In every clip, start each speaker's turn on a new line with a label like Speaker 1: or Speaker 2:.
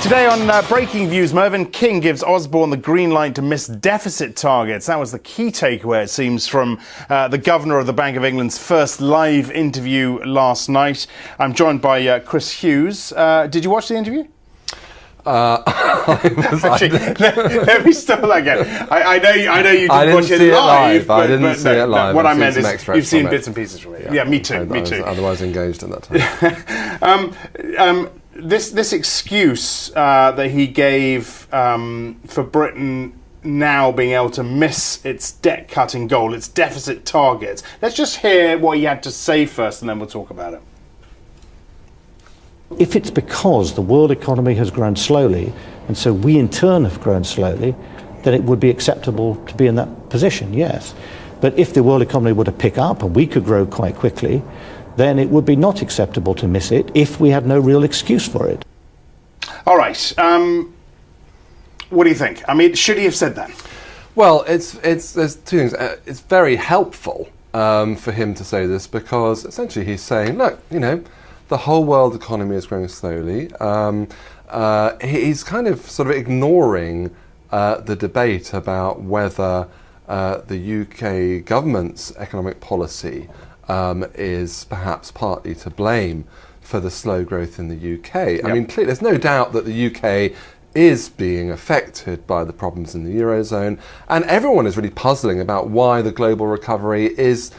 Speaker 1: Today on Breakingviews, Mervyn King gives Osborne the green light to miss deficit targets. That was the key takeaway, it seems, from the Governor of the Bank of England's first live interview last night. I'm joined by Chris Hughes. Did you watch the interview? Actually, let me start that again. I know you didn't watch it live.
Speaker 2: I didn't see it live.
Speaker 1: What I meant is you've seen bits and pieces from it. Yeah, me too.
Speaker 2: I was otherwise engaged at that time.
Speaker 1: This excuse that he gave for Britain now being able to miss its debt-cutting goal, its deficit targets. Let's just hear what he had to say first, and then we'll talk about it.
Speaker 3: If it's because the world economy has grown slowly, and so we in turn have grown slowly, then it would be acceptable to be in that position, yes. But if the world economy were to pick up and we could grow quite quickly, then it would be not acceptable to miss it if we had no real excuse for it.
Speaker 1: All right. What do you think? I mean, should he have said that?
Speaker 2: Well, there's two things. It's very helpful for him to say this because essentially he's saying, look, the whole world economy is growing slowly. He's kind of sort of ignoring the debate about whether the UK government's economic policy is perhaps partly to blame for the slow growth in the UK. Yep. I mean, clearly, there's no doubt that the UK is being affected by the problems in the Eurozone, and everyone is really puzzling about why the global recovery is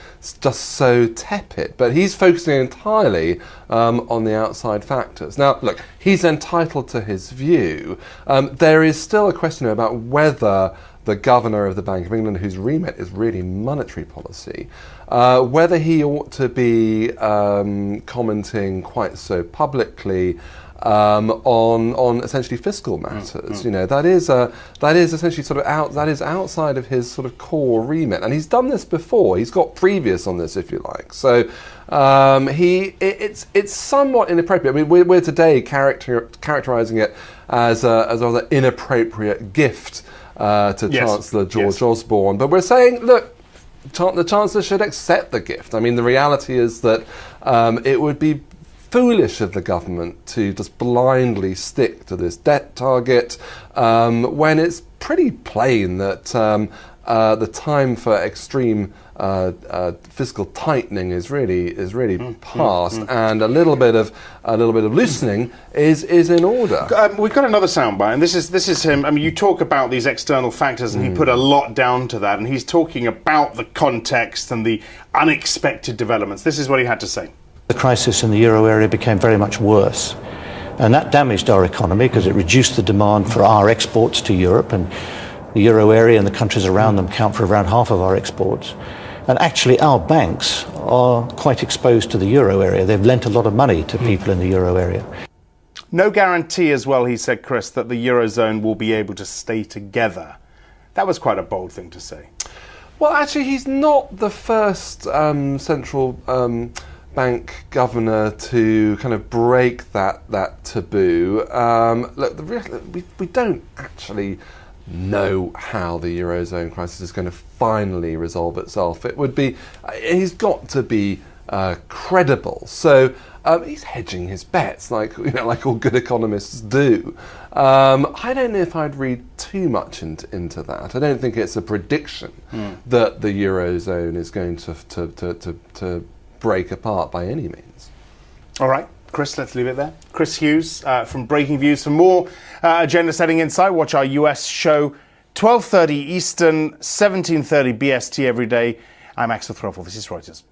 Speaker 2: just so tepid. But he's focusing entirely on the outside factors. Now, look, he's entitled to his view. There is still a question about whether the Governor of the Bank of England, whose remit is really monetary policy, whether he ought to be commenting quite so publicly on essentially fiscal matters. That is essentially sort of that is outside of his sort of core remit, and he's done this before. He's got previous on this, if you like. So it's somewhat inappropriate. I mean, we're today characterising it as an inappropriate gift to Chancellor George Osborne, but we're saying, look, the Chancellor should accept the gift. I mean, the reality is that it would be foolish of the government to just blindly stick to this debt target when it's pretty plain that the time for extreme fiscal tightening is really past, and a little bit of loosening is in order.
Speaker 1: We've got another soundbite, and this is him. I mean, you talk about these external factors, and he put a lot down to that, and he's talking about the context and the unexpected developments. This is what he had to say.
Speaker 3: The crisis in the euro area became very much worse, and that damaged our economy because it reduced the demand for our exports to Europe, and the euro area and the countries around them count for around half of our exports. And actually our banks are quite exposed to the euro area. They've lent a lot of money to people in the euro area.
Speaker 1: No guarantee as well, he said, Chris, that the Eurozone will be able to stay together. That was quite a bold thing to say.
Speaker 2: Well, actually, he's not the first central bank governor to kind of break that taboo. Look, we don't actually know how the Eurozone crisis is going to finally resolve itself. He's got to be credible. So he's hedging his bets, like all good economists do. I don't know if I'd read too much into that. I don't think it's a prediction that the Eurozone is going to break apart by any means.
Speaker 1: All right, Chris, let's leave it there. Chris Hughes from Breakingviews. For more agenda-setting insight, watch our US show, 12:30 Eastern, 17:30 BST every day. I'm Axel Threlfall. This is Reuters.